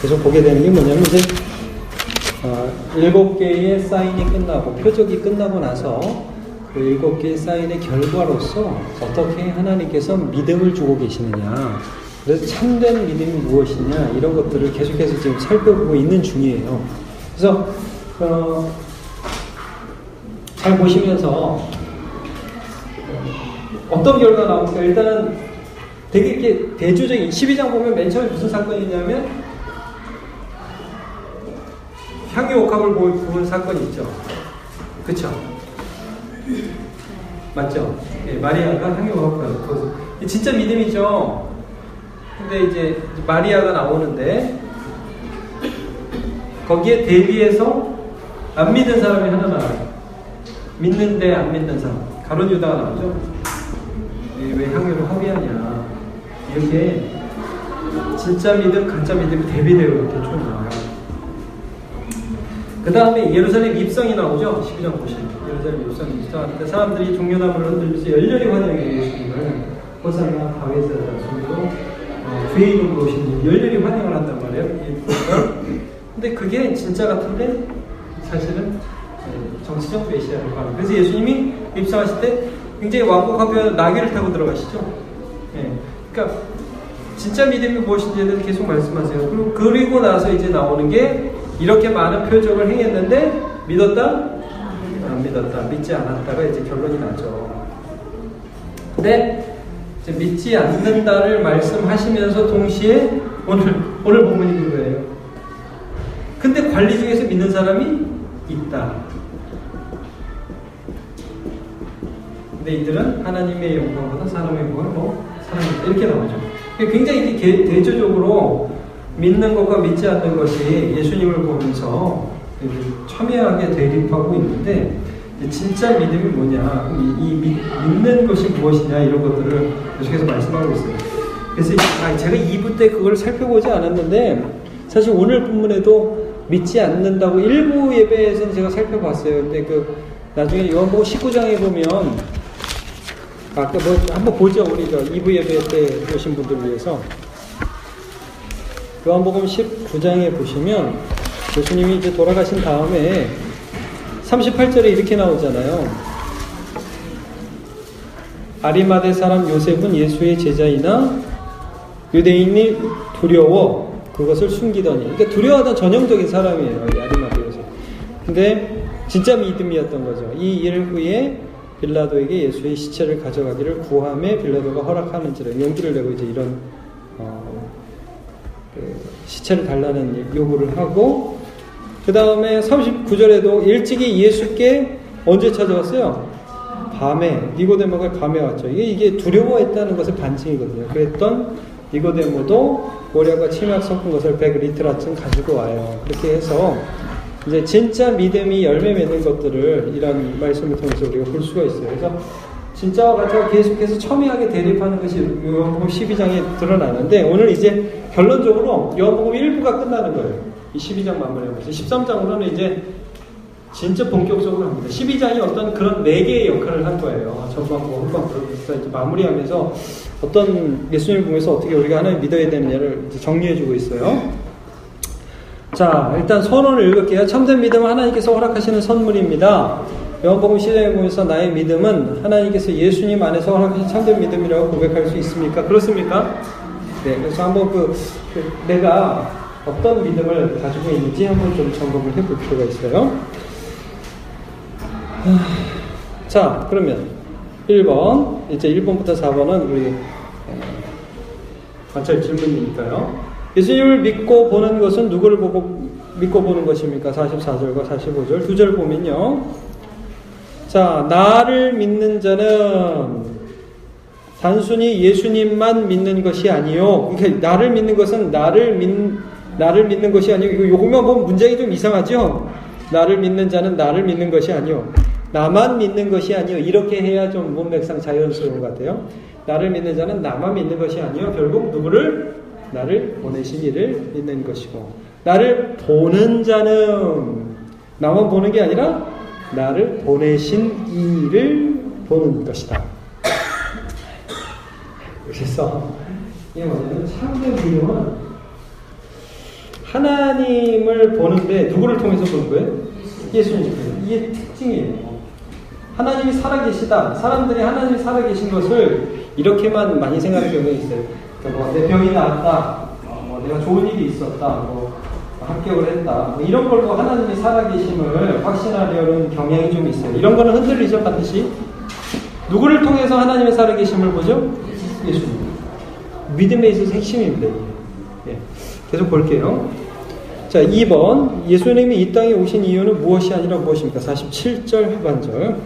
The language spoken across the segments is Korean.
계속 보게 되는 게 뭐냐면 이제 7개의 사인이 끝나고 표적이 끝나고 나서 그 7개의 사인의 결과로서 어떻게 하나님께서 믿음을 주고 계시느냐, 그래서 참된 믿음이 무엇이냐, 이런 것들을 계속해서 지금 살펴보고 있는 중이에요. 그래서 잘 보시면서 어떤 결과가 나옵니까? 일단은 되게 이렇게 대조적인 12장 보면 맨 처음에 무슨 사건이냐면 향유옥합을 부은 사건이 있죠. 그쵸? 맞죠? 예, 마리아가 향유옥합을 부었어요. 진짜 믿음이죠. 근데 이제 마리아가 나오는데 거기에 대비해서 안 믿는 사람이 하나 나와요. 믿는데 안 믿는 사람. 가룟 유다가 나오죠. 왜 향유를 허비하냐. 이렇게 진짜 믿음, 가짜 믿음이 대비되어 이렇게 쭉 나와요. 그 다음에 예루살렘 입성이 나오죠. 12장 보시면 예루살렘 입성이 있죠. 사람들이 종려나무를 흔들면서 열렬히 환영해요. 예수님을 호산나 다윗의 자손으로 주의 이름으로 오신 열렬히 환영을 한단 말이에요. 근데 그게 진짜 같은데 사실은 정치적 메시아를 말합니다. 그래서 예수님이 입성하실 때 굉장히 완곡하게 나귀를 타고 들어가시죠. 예. 그러니까 진짜 믿음이 무엇인지에 계속 말씀하세요. 그리고 나서 이제 나오는 게 이렇게 많은 표적을 행했는데 믿었다? 안 믿었다. 믿지 않았다가 이제 결론이 나죠. 근데 이제 믿지 않는다를 말씀하시면서 동시에 오늘 본문이 그거예요. 근데 관리 중에서 믿는 사람이 있다. 근데 이들은 하나님의 영광보다 사람의 영광을 사랑한다. 이렇게 나오죠. 굉장히 대조적으로 믿는 것과 믿지 않는 것이 예수님을 보면서 첨예하게 대립하고 있는데, 진짜 믿음이 뭐냐, 믿는 것이 무엇이냐, 이런 것들을 계속해서 말씀하고 있어요. 그래서 제가 2부 때 그걸 살펴보지 않았는데, 사실 오늘 본문에도 믿지 않는다고 일부 예배에서는 제가 살펴봤어요. 근데 나중에 요한복음 19장에 보면, 아까 한번 보죠. 우리 2부 예배 때 오신 분들을 위해서. 요한복음 19장에 보시면 예수님이 이제 돌아가신 다음에 38절에 이렇게 나오잖아요. 아리마대 사람 요셉은 예수의 제자이나 유대인이 두려워 그것을 숨기더니, 그러니까 두려워하던 전형적인 사람이에요. 이 아리마대 요셉. 근데 진짜 믿음이었던 거죠. 이 일 후에 빌라도에게 예수의 시체를 가져가기를 구하며 빌라도가 허락하는지라 용기를 내고 이제 이런 시체를 달라는 요구를 하고, 그 다음에 39절에도 일찍이 예수께 언제 찾아왔어요? 밤에. 니고데모가 밤에 왔죠. 이게 두려워했다는 것의 반증이거든요. 그랬던 니고데모도 모략과 침약 섞은 것을 100리터라쯤 가지고 와요. 그렇게 해서 이제 진짜 믿음이 열매 맺는 것들을 이런 말씀을 통해서 우리가 볼 수가 있어요. 그래서 진짜와 가짜가 계속해서 첨예하게 대립하는 것이 요한복음 12장에 드러나는데, 오늘 이제 결론적으로 요한복음 1부가 끝나는 거예요. 이 12장 마무리하면서 13장으로는 이제 진짜 본격적으로 합니다. 12장이 어떤 그런 4개의 역할을 한 거예요. 전반부, 후반부를 이제 마무리하면서 어떤 예수님을 보면서 어떻게 우리가 하나님 믿어야 되느냐를 이제 정리해주고 있어요. 자, 일단 선언을 읽을게요. 참된 믿음은 하나님께서 허락하시는 선물입니다. 요한복음 12장에 보면서 나의 믿음은 하나님께서 예수님 안에서 허락하신 참된 믿음이라고 고백할 수 있습니까? 그렇습니까? 네, 그래서 한번 내가 어떤 믿음을 가지고 있는지 한번 좀 점검을 해볼 필요가 있어요. 자, 그러면 1번, 이제 1번부터 4번은 우리 관찰 질문이니까요. 예수님을 믿고 보는 것은 누구를 보고 믿고 보는 것입니까? 44절과 45절 두 절 보면요. 자, 나를 믿는 자는 단순히 예수님만 믿는 것이 아니요. 그러니까 나를 믿는 것은 나를 믿는 것이 아니고, 요것만 보면 문장이 좀 이상하죠? 나를 믿는 자는 나를 믿는 것이 아니요. 나만 믿는 것이 아니요. 이렇게 해야 좀 문맥상 자연스러운 것 같아요. 나를 믿는 자는 나만 믿는 것이 아니요. 결국 누구를? 나를 보내신 이를 믿는 것이고, 나를 보는 자는 나만 보는 게 아니라 나를 보내신 이를 보는 것이다. 그래서 이게 뭐냐면 참된 믿음은 하나님을 보는데 누구를 통해서 보는 거예요? 예수님. 이게 특징이에요. 하나님이 살아계시다. 사람들이 하나님이 살아계신 것을 이렇게만 많이 생각하는 경우가 있어요. 그러니까 내 병이 나았다. 내가 좋은 일이 있었다. 합격을 했다. 이런 걸로 하나님이 살아계심을 확신하려는 경향이 좀 있어요. 이런 거는 흔들리죠, 반드시. 누구를 통해서 하나님의 살아계심을 보죠? 예수님. 믿음에 있어서 핵심입니다. 예. 계속 볼게요. 자, 2번. 예수님이 이 땅에 오신 이유는 무엇이 아니라 무엇입니까? 47절 후반절.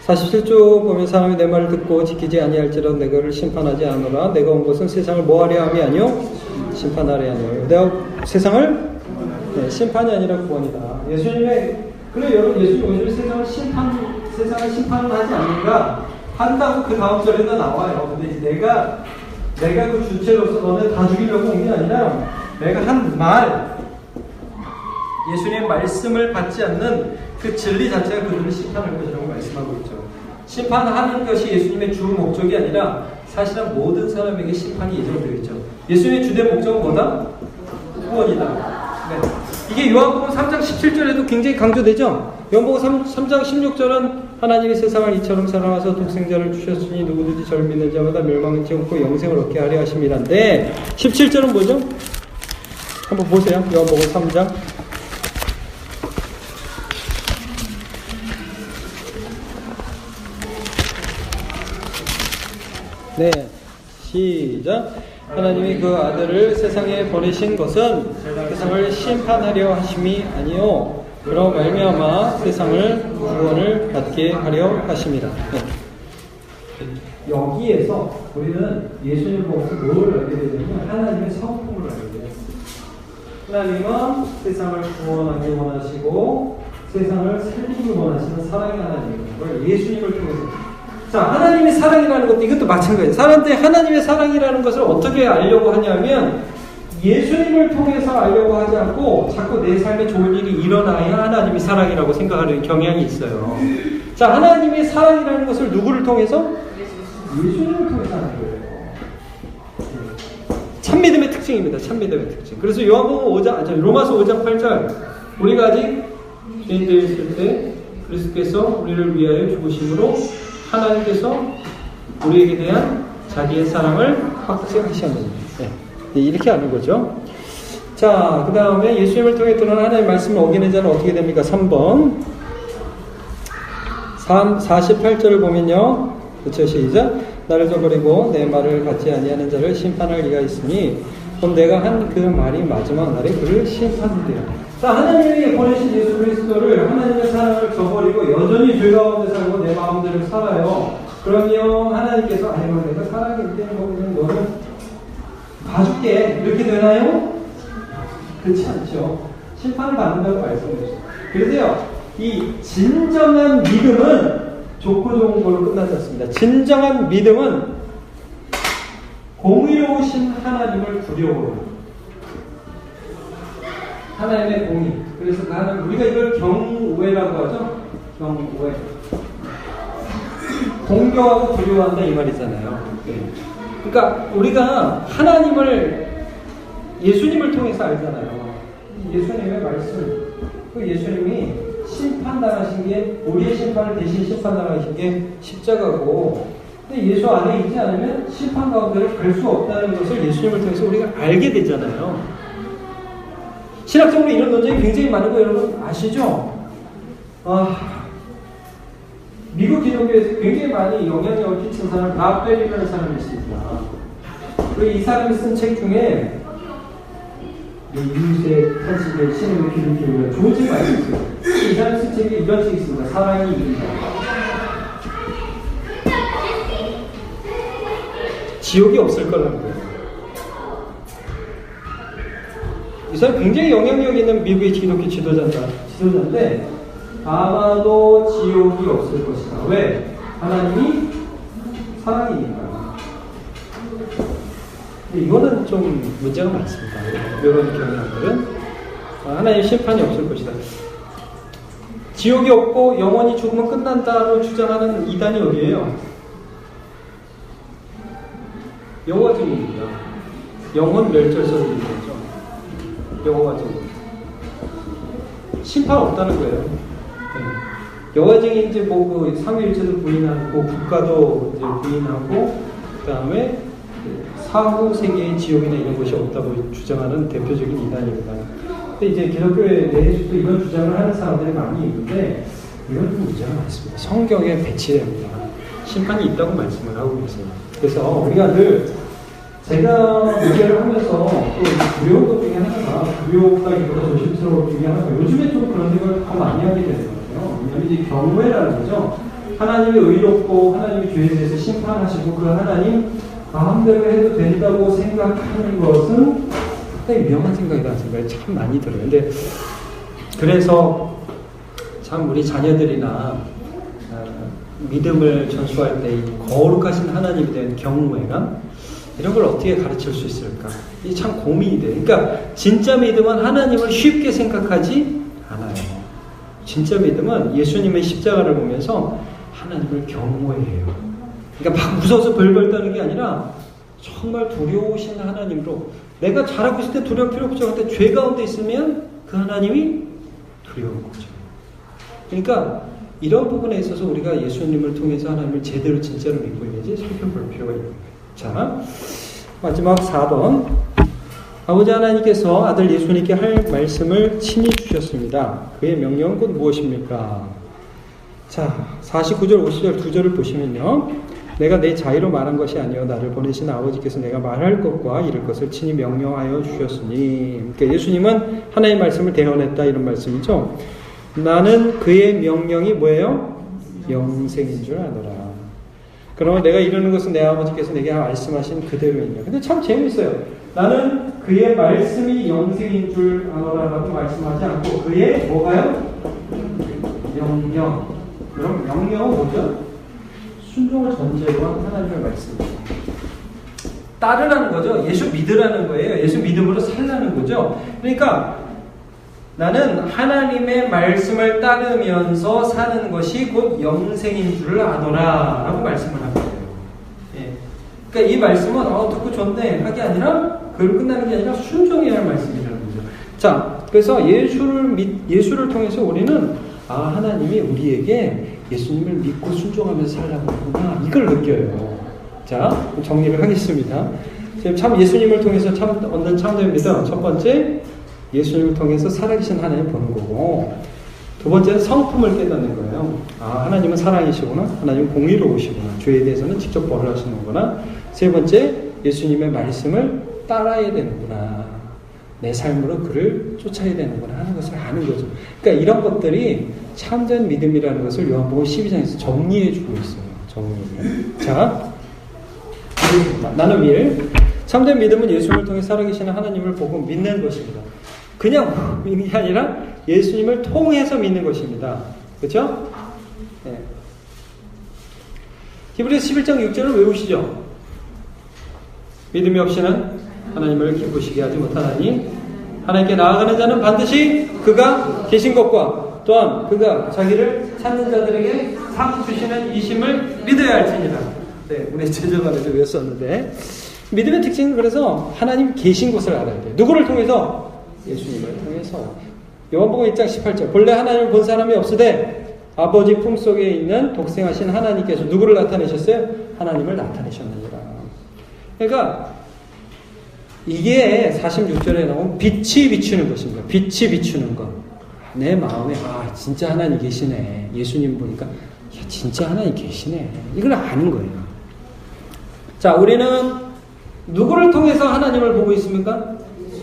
47조 보면 사람이 내 말을 듣고 지키지 아니할지라도 내가를 심판하지 않으라. 내가 온 것은 세상을 뭐하려 함이 아니요 심판하려 함이요. 내가 세상을 심판이 아니라 구원이다. 그래 여러분, 예수님 오늘 세상을 심판을 하지 않는가 한다고 그 다음 절에도 나와요. 근데 이제 내가 그 주체로서 너네 다 죽이려고 온 게 아니라 내가 한 말, 예수님의 말씀을 받지 않는 그 진리 자체가 그들을 심판할 것이라고 말씀하고 있죠. 심판하는 것이 예수님의 주 목적이 아니라 사실은 모든 사람에게 심판이 예정되어 있죠. 예수님의 주된 목적은 뭐다? 구원이다. 네. 이게 요한복음 3장 17절에도 굉장히 강조되죠. 요한복음 3장 16절은 하나님이 세상을 이처럼 사랑하사 독생자를 주셨으니 누구든지 저를 믿는 자마다 멸망치 않고 영생을 얻게 하려 하심이란데 17절은 뭐죠? 한번 보세요. 요한복음 3장. 네, 시작. 하나님이 그 아들을 세상에 보내신 것은 세상을 심판하려 하심이 아니요 그로 말미암아 세상을 구원을 받게 하려 하심이라. 네. 여기에서 우리는 예수님을 보면서 뭘 알게 되냐면 하나님의 성품을 알게 돼요. 하나님은 세상을 구원하기 원하시고 세상을 살리기 원하시는 사랑의 하나님인 걸 예수님을 통해서. 자, 하나님의 사랑이라는 것도 이것도 마찬가지예요. 사람들이 하나님의 사랑이라는 것을 어떻게 알려고 하냐면 예수님을 통해서 알려고 하지 않고 자꾸 내 삶에 좋은 일이 일어나야 하나님의 사랑이라고 생각하는 경향이 있어요. 자, 하나님의 사랑이라는 것을 누구를 통해서? 예수님을 통해서 하는 거예요. 참믿음의 특징입니다. 참믿음의 특징. 그래서 요한복음 5장, 로마서 5장 8절 우리가 아직 죄인되어 있을 때 그리스도께서 우리를 위하여 죽으심으로 하나님께서 우리에게 대한 자기의 사랑을 확증하셨느니. 네. 이렇게 하는 거죠. 자, 그 다음에 예수님을 통해 드러난 하나님의 말씀을 어기는 자는 어떻게 됩니까? 3번. 48절을 보면요. 그쵸, 시작. 나를 저버리고 내 말을 받지 아니하는 자를 심판할 리가 있으니 그럼 내가 한 그 말이 마지막 날에 그를 심판한대요. 자, 하나님이 보내신 예수 그리스도를 하나님의 사랑을 저버리고 여전히 죄 가운데 살고 내 마음대로 살아요. 그러면 하나님께서 아이고 내가 사랑이 되는 거면 너는 봐줄게 이렇게 되나요? 그렇지 않죠. 심판을 받는다고 말씀드렸어요. 그래서요, 이 진정한 믿음은 좋고 좋은 걸로 끝나지 않습니다. 진정한 믿음은 공의로우신 하나님을 두려워해요. 하나님의 공의. 그래서 그 하나님, 우리가 이걸 경외라고 하죠? 경외. 공경하고 두려워한다 이 말이잖아요. 그러니까 우리가 하나님을 예수님을 통해서 알잖아요. 예수님의 말씀. 그 예수님이 심판당하신 게 우리의 심판을 대신 심판당하신 게 십자가고, 근데 예수 안에 있지 않으면 심판 가운데로 갈 수 없다는 것을 예수님을 통해서 우리가 알게 되잖아요. 신학적으로 이런 논쟁이 굉장히 많은 거 여러분 아시죠? 미국 기독교에서 굉장히 많이 영향력을 끼친 사람, 라벨이라는 사람이 있습니다. 이 사람이 쓴 책 중에 이웃의 탄식에 신을 기울이는 좋은 책 많이 있어요. 이 사람이 쓴 책이 이런 책이 있습니다. 사랑이 이긴다. 지옥이 없을 거라는 거예요. 이 사람 굉장히 영향력 있는 미국의 기독교 지도자인데 아마도 지옥이 없을 것이다. 왜? 하나님이 사랑이니까. 이거는 좀 문제가 많습니다. 이런 경향들은 하나님 심판이 없을 것이다. 지옥이 없고 영원히 죽으면 끝난다로 주장하는 이단이 어디예요? 여호와 증인입니다. 영혼 멸절설이 되죠. 여호와 증인. 심판 없다는 거예요. 네. 여호와 증인 이제 그 삼위일체도 부인하고 국가도 이제 부인하고 그다음에 사후 세계의 지옥이나 이런 것이 없다고 주장하는 대표적인 이단입니다. 근데 이제 기독교에 대해서도 이런 주장을 하는 사람들이 많이 있는데 이건 좀 문제가 많습니다. 성경에 배치됩니다. 심판이 있다고 말씀을 하고 계세요. 그래서 우리가 늘 제가 의견을 하면서 또 두려운 것 중에 하나가 두려움과 조심스러운 것 중에 하나가 요즘에 좀 그런 생각을 더 많이 하게 되는 거예요. 왜냐하면 이제 경외라는 거죠. 하나님이 의롭고 하나님이 죄에 대해서 심판하시고 그 하나님 마음대로 해도 된다고 생각하는 것은 상당히 위험한 생각이라는 생각이 참 많이 들어요. 근데 그래서 참 우리 자녀들이나 믿음을 전수할 때 이 거룩하신 하나님에 대한 경외감 이런 걸 어떻게 가르칠 수 있을까? 이게 참 고민이 돼요. 그러니까 진짜 믿음은 하나님을 쉽게 생각하지 않아요. 진짜 믿음은 예수님의 십자가를 보면서 하나님을 경외해요. 그러니까 막 무서워서 벌벌 떠는 게 아니라 정말 두려우신 하나님으로 내가 잘하고 있을 때 두려울 필요 없죠. 근데 죄 가운데 있으면 그 하나님이 두려운 거죠. 그러니까 이런 부분에 있어서 우리가 예수님을 통해서 하나님을 제대로 진짜로 믿고 있는지 살펴볼 필요가 있는 거예요. 자, 마지막 4번. 아버지 하나님께서 아들 예수님께 할 말씀을 친히 주셨습니다. 그의 명령은 곧 무엇입니까? 자, 49절, 50절 두 절을 보시면요. 내가 내 자의로 말한 것이 아니요 나를 보내신 아버지께서 내가 말할 것과 이룰 것을 친히 명령하여 주셨으니. 그러니까 예수님은 하나님의 말씀을 대언했다 이런 말씀이죠. 나는 그의 명령이 뭐예요? 영생인 줄 아노라. 그러면 내가 이루는 것은 내 아버지께서 내게 말씀하신 그대로이냐. 근데 참 재밌어요. 나는 그의 말씀이 영생인 줄 아노라라고 말씀하지 않고 그의 뭐가요? 명령. 그럼 명령은 뭐죠? 순종을 전제로 한 하나님의 말씀입니다. 따르라는 거죠. 예수 믿으라는 거예요. 예수 믿음으로 살라는 거죠. 그러니까 나는 하나님의 말씀을 따르면서 사는 것이 곧 영생인 줄 아노라 라고 말씀을 하는 거예요. 예. 그러니까 이 말씀은 듣고 좋네 하게 아니라 그걸 끝나는 게 아니라 순종해야 할 말씀이라는 거죠. 자, 그래서 예수를 통해서 우리는 하나님이 우리에게 예수님을 믿고 순종하면서 살라고 하구나 이걸 느껴요. 자, 정리를 하겠습니다. 지금 참 예수님을 통해서 얻는 참된 믿음 첫 번째 예수님을 통해서 살아계신 하나님 보는 거고 두 번째는 성품을 깨닫는 거예요. 하나님은 사랑이시구나. 하나님은 공의로우시구나. 죄에 대해서는 직접 벌을 하시는구나. 세 번째 예수님의 말씀을 따라야 되는구나. 내 삶으로 그를 쫓아야 되는구나 하는 것을 아는 거죠. 그러니까 이런 것들이 참된 믿음이라는 것을 요한복음 12장에서 정리해 주고 있어요. 정리. 자, 나는 1. 참된 믿음은 예수님을 통해 살아계시는 하나님을 보고 믿는 것입니다. 그냥 믿는 게 아니라 예수님을 통해서 믿는 것입니다. 그렇죠? 네. 히브리서 11장 6절을 외우시죠? 믿음이 없이는 하나님을 기쁘시게 하지 못하나니 하나님께 나아가는 자는 반드시 그가 계신 것과 또한 그가 자기를 찾는 자들에게 상 주시는 이심을 믿어야 할지니라. 네, 우리 제자반에서 외웠었는데 믿음의 특징은 그래서 하나님 계신 곳을 알아야 돼요. 누구를 통해서? 예수님을 통해서. 요한복음 1장 18절 본래 하나님을 본 사람이 없으되 아버지 품속에 있는 독생하신 하나님께서 누구를 나타내셨어요? 하나님을 나타내셨느니라. 그러니까 이게 46절에 나온 빛이 비추는 것입니다. 빛이 비추는 것. 내 마음에 진짜 하나님 계시네. 예수님 보니까 진짜 하나님 계시네. 이걸 아는 거예요. 자, 우리는 누구를 통해서 하나님을 보고 있습니까?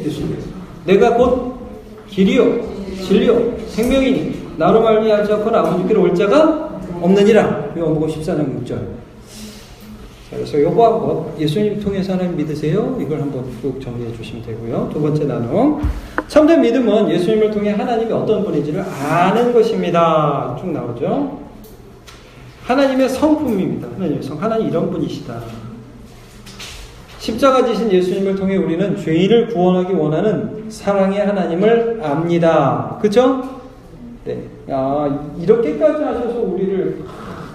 예수님. 내가 곧 길이요 진리요 생명이니 나로 말미암지 않고는 아버지께로 올 자가 없느니라. 요한복음 14장 6절. 그래서 요거 한번 예수님 통해서 하나님 믿으세요? 이걸 한번 쭉 정리해 주시면 되고요. 두 번째 나눔. 참된 믿음은 예수님을 통해 하나님이 어떤 분인지를 아는 것입니다. 쭉 나오죠. 하나님의 성품입니다. 하나님 이런 분이시다. 십자가 지신 예수님을 통해 우리는 죄인을 구원하기 원하는 사랑의 하나님을 압니다. 그렇죠? 네. 이렇게까지 하셔서 우리를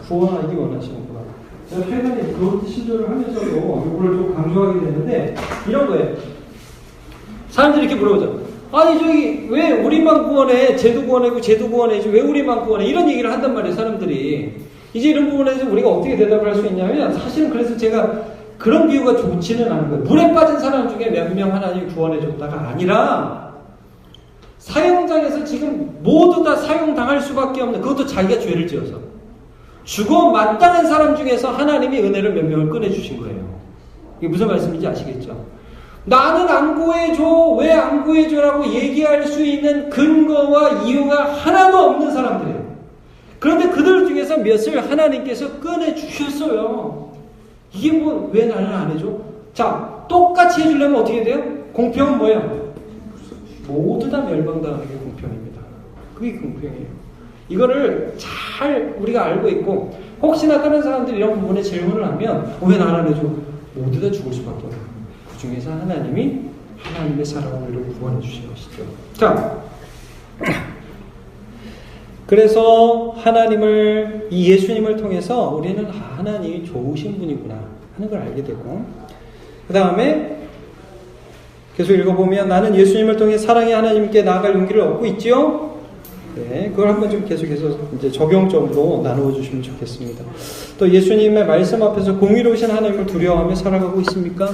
구원하기 원하시는구나. 제가 최근에 그런 신조를 하면서도 이거를 좀 강조하게 되는데 이런 거예요. 사람들이 이렇게 물어보죠. 아니 저기 왜 우리만 구원해? 쟤도 구원해고 쟤도 구원해지 왜 우리만 구원해? 이런 얘기를 한단 말이에요. 사람들이. 이제 이런 부분에서 우리가 어떻게 대답을 할 수 있냐면 사실은 그래서 제가 그런 비유가 좋지는 않은 거예요. 물에 빠진 사람 중에 몇 명 하나님 구원해 줬다가 아니라 사형장에서 지금 모두 다 사형당할 수밖에 없는, 그것도 자기가 죄를 지어서 죽어 마땅한 사람 중에서 하나님이 은혜를 몇 명을 꺼내주신 거예요. 이게 무슨 말씀인지 아시겠죠? 나는 안 구해줘, 왜 안 구해줘라고 얘기할 수 있는 근거와 이유가 하나도 없는 사람들이에요. 그런데 그들 중에서 몇을 하나님께서 꺼내주셨어요. 이게 뭐 왜 나는 안 해줘? 자, 똑같이 해주려면 어떻게 돼요? 공평은 뭐예요? 모두 다 멸망당하는 게 공평입니다. 그게 공평이에요. 이거를 잘 우리가 알고 있고, 혹시나 다른 사람들이 이런 부분에 질문을 하면 왜 나는 안 해줘? 모두 다 죽을 수밖에 없어요. 그 중에서 하나님이 하나님의 사랑을 이루고 구원해 주신 것이죠. 자, 그래서 하나님을, 이 예수님을 통해서 우리는 하나님이 좋으신 분이구나 하는 걸 알게 되고, 그 다음에 계속 읽어보면 나는 예수님을 통해 사랑의 하나님께 나아갈 용기를 얻고 있지요. 네, 그걸 한번 좀 계속해서 이제 적용점으로 나누어 주시면 좋겠습니다. 또 예수님의 말씀 앞에서 공의로우신 하나님을 두려워하며 살아가고 있습니까?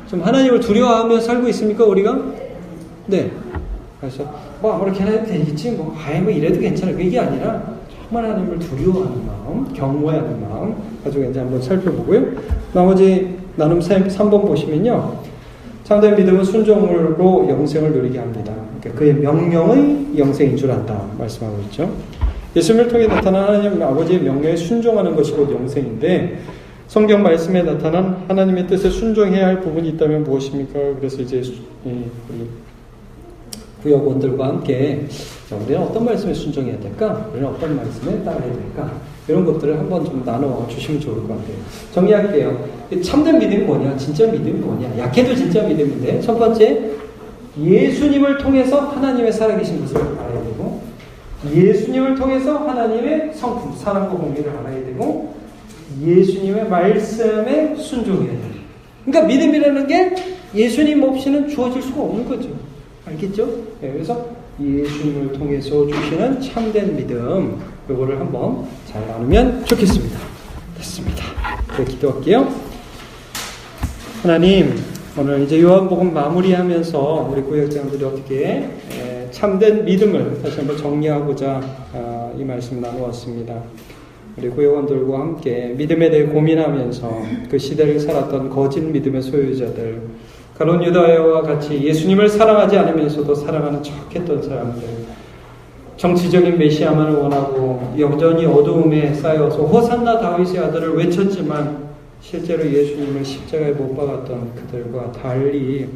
좀 하나님을 두려워하며 살고 있습니까, 우리가? 네. 그래서 뭐 아무렇게나 해도 되겠지, 뭐 아예 뭐 이래도 괜찮아. 그게 아니라 정말 하나님을 두려워하는 마음, 경외하는 마음 가지고 이제 한번 살펴보고요. 나머지 나눔 3번 보시면요. 참된 믿음은 순종으로 영생을 누리게 합니다. 그러니까 그의 명령의 영생인 줄 안다 말씀하고 있죠. 예수님을 통해 나타난 하나님 아버지의 명령에 순종하는 것이 곧 영생인데, 성경 말씀에 나타난 하나님의 뜻에 순종해야 할 부분이 있다면 무엇입니까? 그래서 이제 구역원들과 함께 우리는 어떤 말씀에 순종해야 될까? 우리는 어떤 말씀에 따라야 될까? 이런 것들을 한번 좀 나눠 주시면 좋을 것 같아요. 정리할게요. 참된 믿음이 뭐냐? 진짜 믿음이 뭐냐? 약해도 진짜 믿음인데, 첫 번째, 예수님을 통해서 하나님의 살아계신 것을 알아야 되고, 예수님을 통해서 하나님의 성품, 사랑과 공의를 알아야 되고, 예수님의 말씀에 순종해야 돼요. 그러니까 믿음이라는 게 예수님 없이는 주어질 수가 없는 거죠. 알겠죠? 네, 그래서 예수님을 통해서 주시는 참된 믿음, 이거를 한번 잘 나누면 좋겠습니다. 됐습니다. 네, 기도할게요. 하나님, 오늘 이제 요한복음 마무리하면서 우리 구역장들이 어떻게 참된 믿음을 다시 한번 정리하고자 이 말씀 나누었습니다. 우리 구역원들과 함께 믿음에 대해 고민하면서 그 시대를 살았던 거짓 믿음의 소유자들, 가론 유다와 같이 예수님을 사랑하지 않으면서도 사랑하는 척했던 사람들, 정치적인 메시아만을 원하고 여전히 어두움에 쌓여서 호산나 다윗의 아들을 외쳤지만 실제로 예수님을 십자가에 못 박았던 그들과 달리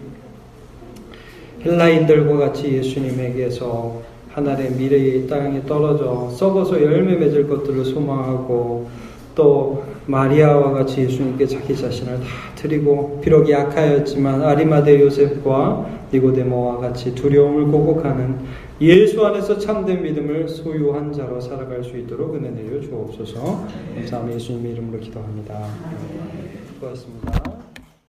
헬라인들과 같이 예수님에게서 하늘의 미래의 땅에 떨어져 썩어서 열매 맺을 것들을 소망하고, 또 마리아와 같이 예수님께 자기 자신을 다 드리고 비록 약하였지만 아리마대 요셉과 니고데모와 같이 두려움을 고국하는 예수 안에서 참된 믿음을 소유한 자로 살아갈 수 있도록 은혜 내려 주옵소서. 감사하며 예수님의 이름으로 기도합니다. 수고하셨습니다.